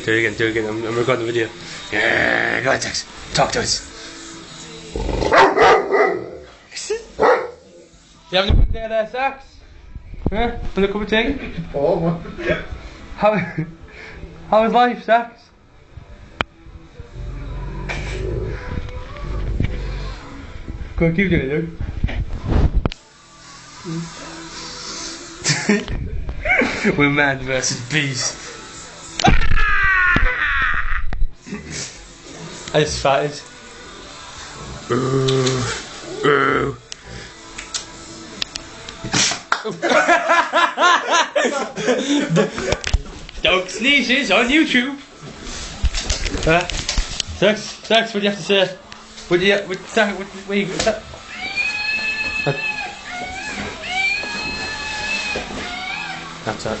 Do it again. I'm recording the video. Yeah, go on, Sax. Talk to us. You having a good day there, Sax? Huh? Having a cup of tea? Oh, man. How is life, Sax? Go on, keep doing it, dude. We're man versus beast. I just farted. Dog sneezes on YouTube. Sax, what do you have to say? What do you? What's that? That's it.